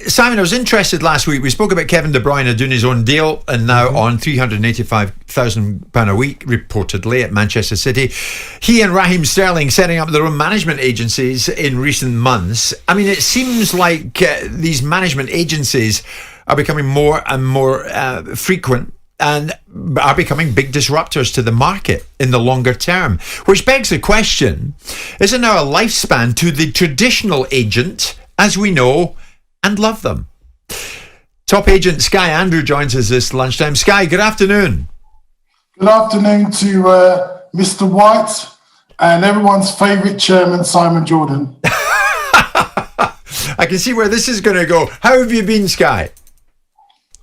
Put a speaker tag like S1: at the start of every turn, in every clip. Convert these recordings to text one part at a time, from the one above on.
S1: Simon, I was interested last week. We spoke about Kevin De Bruyne doing his own deal and now on £385,000 a week, reportedly, at Manchester City. He and Raheem Sterling setting up their own management agencies in recent months. I mean, it seems like these management agencies are becoming more and more frequent and are becoming big disruptors to the market in the longer term. Which begs the question, is there now a lifespan to the traditional agent as we know and love them? Top agent Sky Andrew joins us this lunchtime. Sky, good afternoon.
S2: Good afternoon to Mr. White and everyone's favourite chairman, Simon Jordan.
S1: I can see where this is going to go. How have you been, Sky?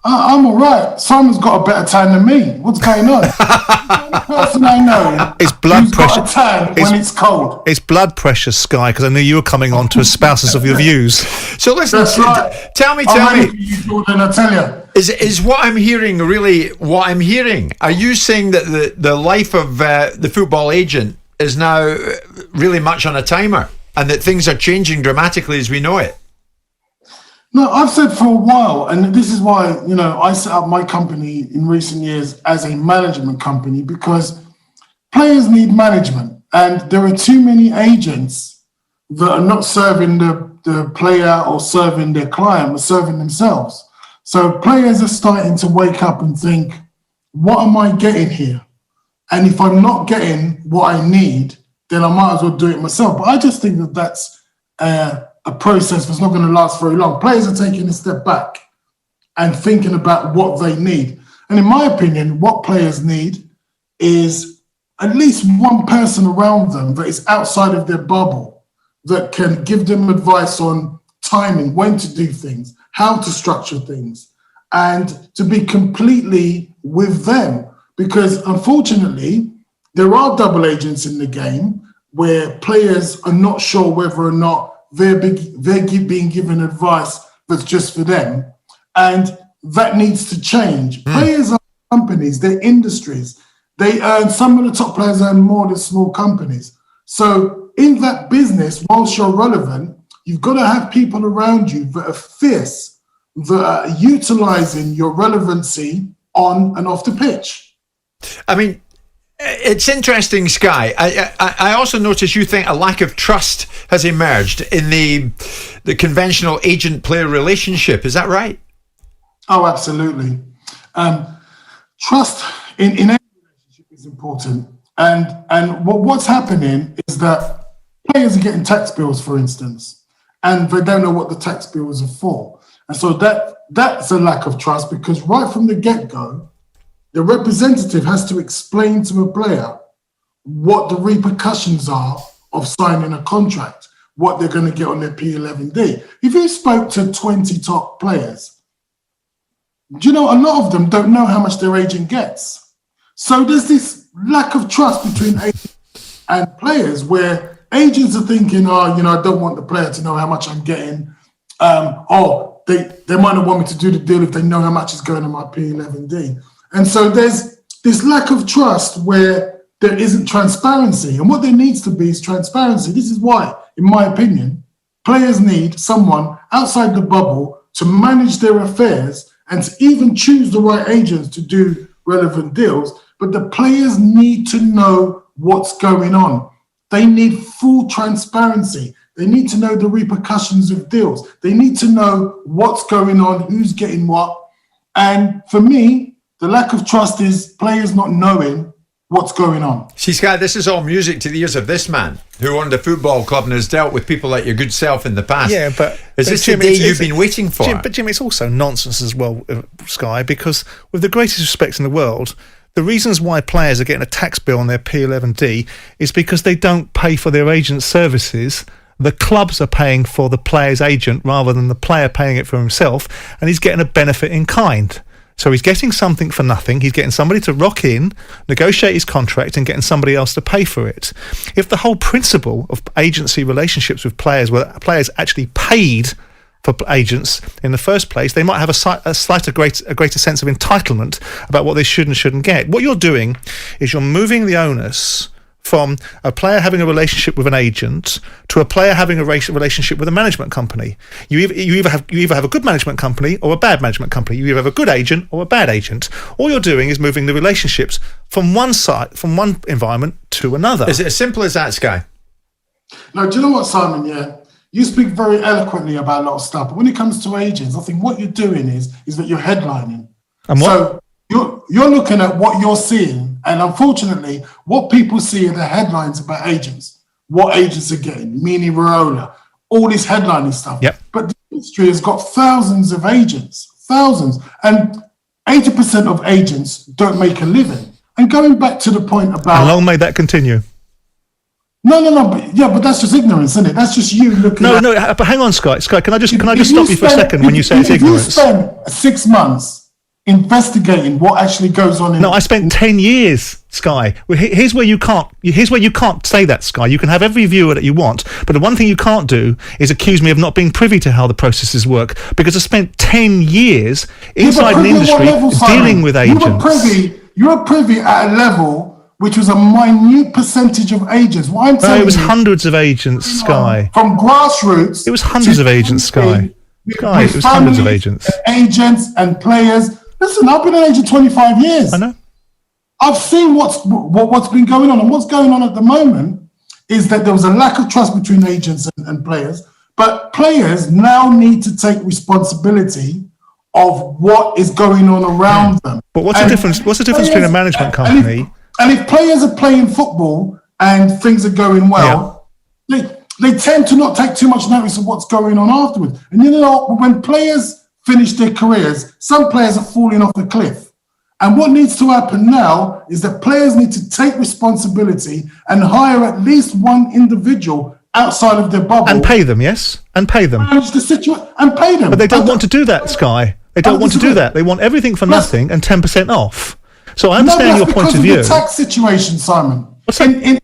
S2: I'm all right. Simon's got a better tan than me. What's going on? The person I know
S3: it's blood
S2: who's
S3: pressure.
S2: Got a tan when it's cold.
S3: It's blood pressure, Sky, because I knew you were coming on to espouse us of your views.
S1: So listen,
S2: That's right.
S1: tell me.
S2: You, Jordan, I tell you.
S1: Is what I'm hearing really what I'm hearing? Are you saying that the life of the football agent is now really much on a timer and that things are changing dramatically as we know it?
S2: No, I've said for a while, and this is why, I set up my company in recent years as a management company, because players need management, and there are too many agents that are not serving the player or serving their client, but serving themselves. So players are starting to wake up and think, what am I getting here? And if I'm not getting what I need, then I might as well do it myself. But I just think that that's a process that's not going to last very long. Players are taking a step back and thinking about what they need. And in my opinion, what players need is at least one person around them that is outside of their bubble that can give them advice on timing, when to do things, how to structure things, and to be completely with them. Because unfortunately, there are double agents in the game where players are not sure whether or not they're being given advice that's just for them. And that needs to change. Players are companies, they're industries. Some of the top players earn more than small companies. So in that business, whilst you're relevant, you've got to have people around you that are fierce, that are utilising your relevancy on and off the pitch.
S1: I mean, it's interesting, Sky. I also notice you think a lack of trust has emerged in the conventional agent-player relationship. Is that right?
S2: Oh, absolutely. Trust in any relationship is important. And what's happening is that players are getting tax bills, for instance, and they don't know what the tax bills are for. And so that's a lack of trust, because right from the get-go, the representative has to explain to a player what the repercussions are of signing a contract, what they're going to get on their P11D. If you spoke to 20 top players, do you know a lot of them don't know how much their agent gets? So there's this lack of trust between agents and players where agents are thinking, I don't want the player to know how much I'm getting. They might not want me to do the deal if they know how much is going on my P11D. And so there's this lack of trust where there isn't transparency. And what there needs to be is transparency. This is why, in my opinion, players need someone outside the bubble to manage their affairs and to even choose the right agents to do relevant deals. But the players need to know what's going on. They need full transparency. They need to know the repercussions of deals. They need to know what's going on, who's getting what. And for me, the lack of trust is players not knowing what's going on.
S1: See, Sky, this is all music to the ears of this man who owned a football club and has dealt with people like your good self in the past.
S3: Yeah, but
S1: is this
S3: Jim,
S1: the day you've been waiting for?
S3: Jim, it's also nonsense as well, Sky, because with the greatest respect in the world, the reasons why players are getting a tax bill on their P11D is because they don't pay for their agent's services. The clubs are paying for the player's agent rather than the player paying it for himself, and he's getting a benefit in kind. So he's getting something for nothing. He's getting somebody to rock in, negotiate his contract, and getting somebody else to pay for it. If the whole principle of agency relationships with players were players actually paid for agents in the greater sense of entitlement about what they should and shouldn't get. What you're doing is you're moving the onus from a player having a relationship with an agent to a player having a relationship with a management company. You either have a good management company or a bad management company. You either have a good agent or a bad agent. All you're doing is moving the relationships from one side, from one environment to another.
S1: Is it as simple as that, Sky?
S2: No, do you know what, Simon? Yeah, you speak very eloquently about a lot of stuff, but when it comes to agents, I think what you're doing is that you're headlining.
S3: And what?
S2: So you're looking at what you're seeing, and unfortunately, what people see are the headlines about agents. What agents are getting, Mini Raiola, all this headlining stuff.
S3: Yep.
S2: But the industry has got thousands of agents, and 80% of agents don't make a living. And going back to the point about...
S3: And long may that continue.
S2: No, but that's just ignorance, isn't it? That's just you looking at...
S3: No, but hang on, Sky, can I just stop you for a second when you say it's ignorance?
S2: If you spend 6 months investigating what actually goes on in...
S3: No, I spent 10 years, Sky. Here's where you can't say that, Sky. You can have every viewer that you want, but the one thing you can't do is accuse me of not being privy to how the processes work, because I spent 10 years inside an industry dealing with agents.
S2: You were privy at a level which was a minute percentage of agents. What I'm telling you...
S3: No, it was hundreds of agents, Sky.
S2: From grassroots...
S3: It was hundreds of agents, Sky. Sky, it was hundreds of agents.
S2: Agents and players. Listen, I've been an agent 25 years.
S3: I know.
S2: I've seen what's been going on. And what's going on at the moment is that there was a lack of trust between agents and players. But players now need to take responsibility of what is going on around them.
S3: But what's the difference between a management company...
S2: And if players are playing football and things are going well, they tend to not take too much notice of what's going on afterwards. And you know, when players finish their careers, some players are falling off the cliff. And what needs to happen now is that players need to take responsibility and hire at least one individual outside of their bubble.
S3: And pay them, yes? And pay them.
S2: Manage the situation and pay them.
S3: But they don't want to do that, Sky. They don't want to do that. They want everything for nothing and 10% off. So I understand your point of view.
S2: Because of the tax situation, Simon.
S3: What's that?
S2: In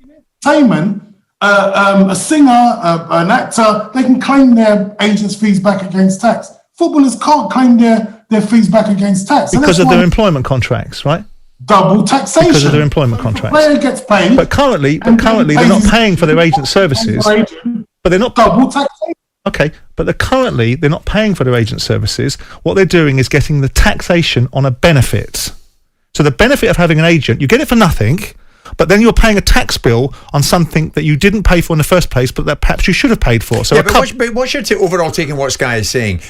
S2: entertainment, a singer, an actor, they can claim their agent's fees back against tax. Footballers can't claim their fees back against tax.
S3: Because of their employment contracts, right?
S2: Double taxation.
S3: Because of their employment contracts.
S2: The player gets paid.
S3: But currently they're not paying for their agent services. But they're not...
S2: Double taxation.
S3: Okay, but currently they're not paying for their agent services. What they're doing is getting the taxation on a benefit. So the benefit of having an agent, you get it for nothing, but then you're paying a tax bill on something that you didn't pay for in the first place, but that perhaps you should have paid for. So
S1: yeah, but what's your overall take on what Sky is saying?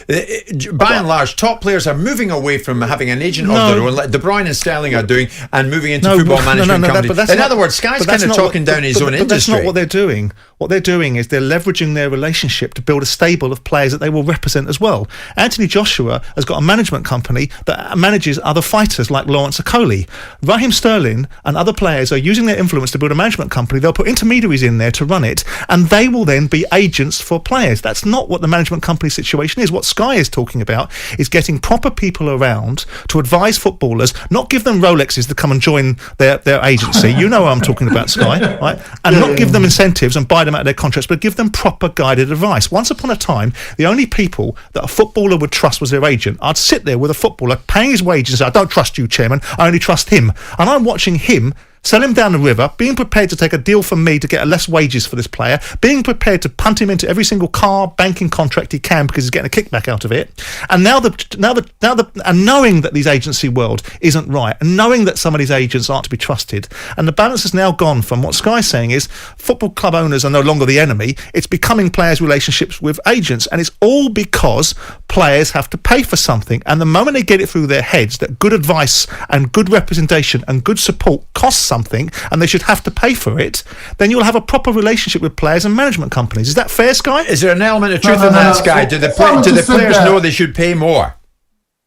S1: By and large, top players are moving away from having an agent of their own, like De Bruyne and Sterling are doing, and moving into football management companies. In other words, Sky's kind of talking down his own industry.
S3: But that's not what they're doing. What they're doing is they're leveraging their relationship to build a stable of players that they will represent as well. Anthony Joshua has got a management company that manages other fighters like Lawrence Okoli. Raheem Sterling and other players are using their influence to build a management company. They'll put intermediaries in there to run it, and they will then be agents for players. That's not what the management company situation is. What Sky is talking about is getting proper people around to advise footballers, not give them Rolexes to come and join their agency. You know what I'm talking about, Sky, right? And not give them incentives and buy them out of their contracts, but give them proper guided advice. Once upon a time, the only people that a footballer would trust was their agent. I'd sit there with a footballer paying his wages and say, I don't trust you, chairman, I only trust him. And I'm watching him sell him down the river, being prepared to take a deal from me to get less wages for this player, being prepared to punt him into every single car banking contract he can because he's getting a kickback out of it. And and knowing that these agency world isn't right, and knowing that some of these agents aren't to be trusted, and the balance has now gone from what Sky's saying is football club owners are no longer the enemy. It's becoming players' relationships with agents, and it's all because players have to pay for something. And the moment they get it through their heads that good advice and good representation and good support costs something, and they should have to pay for it, then you'll have a proper relationship with players and management companies. Is that fair, Sky?
S1: Is there an element of truth in that, Sky? Do the players know they should pay more?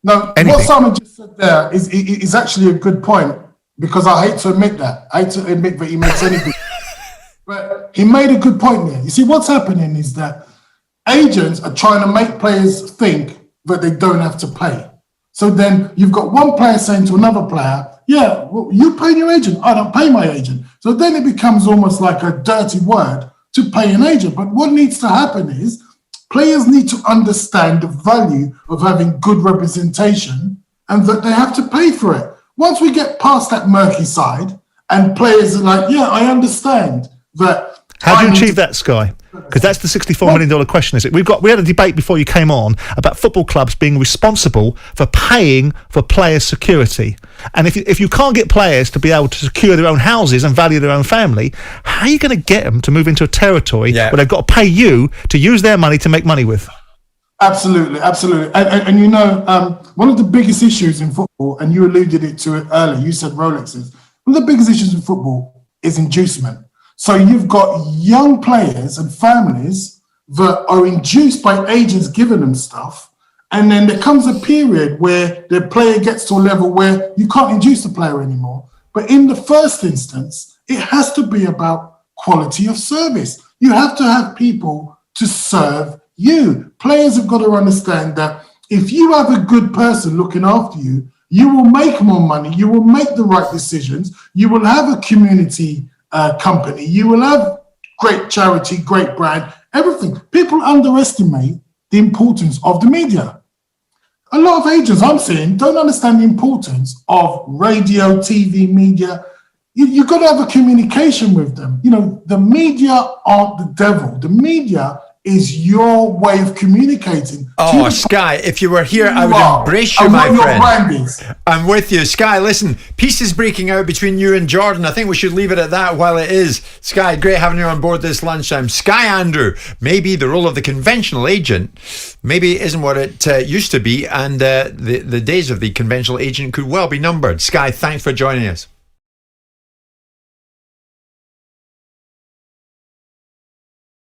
S2: No, what Simon just said there is actually a good point, because I hate to admit that. I hate to admit that he makes anything. But he made a good point there. You see, what's happening is that agents are trying to make players think that they don't have to pay. So then you've got one player saying to another player, yeah, well, you pay your agent, I don't pay my agent. So then it becomes almost like a dirty word to pay an agent. But what needs to happen is players need to understand the value of having good representation and that they have to pay for it. Once we get past that murky side And players are like, yeah, I understand that.
S3: How do you achieve that, Sky? Because that's the $64 million question, is it? We had a debate before you came on about football clubs being responsible for paying for players' security. And if you can't get players to be able to secure their own houses and value their own family, how are you going to get them to move into a territory where they've got to pay you to use their money to make money with?
S2: Absolutely. And you know, one of the biggest issues in football, and you alluded to it earlier, you said Rolexes. One of the biggest issues in football is inducement. So you've got young players and families that are induced by agents giving them stuff. And then there comes a period where the player gets to a level where you can't induce the player anymore. But in the first instance, it has to be about quality of service. You have to have people to serve you. Players have got to understand that if you have a good person looking after you, you will make more money, you will make the right decisions, you will have a community company, you will have great charity, great brand, everything. People underestimate the importance of the media. A lot of agents I'm seeing don't understand the importance of radio, TV, media. You've got to have a communication with them. You know, the media aren't the devil. The media is your way of communicating.
S1: Oh, Sky, if you were here, I would embrace you, my friend. I'm with you. Sky, listen, peace is breaking out between you and Jordan. I think we should leave it at that while it is. Sky, great having you on board this lunchtime. Sky Andrew, maybe the role of the conventional agent maybe isn't what it used to be, and the days of the conventional agent could well be numbered. Sky, thanks for joining us.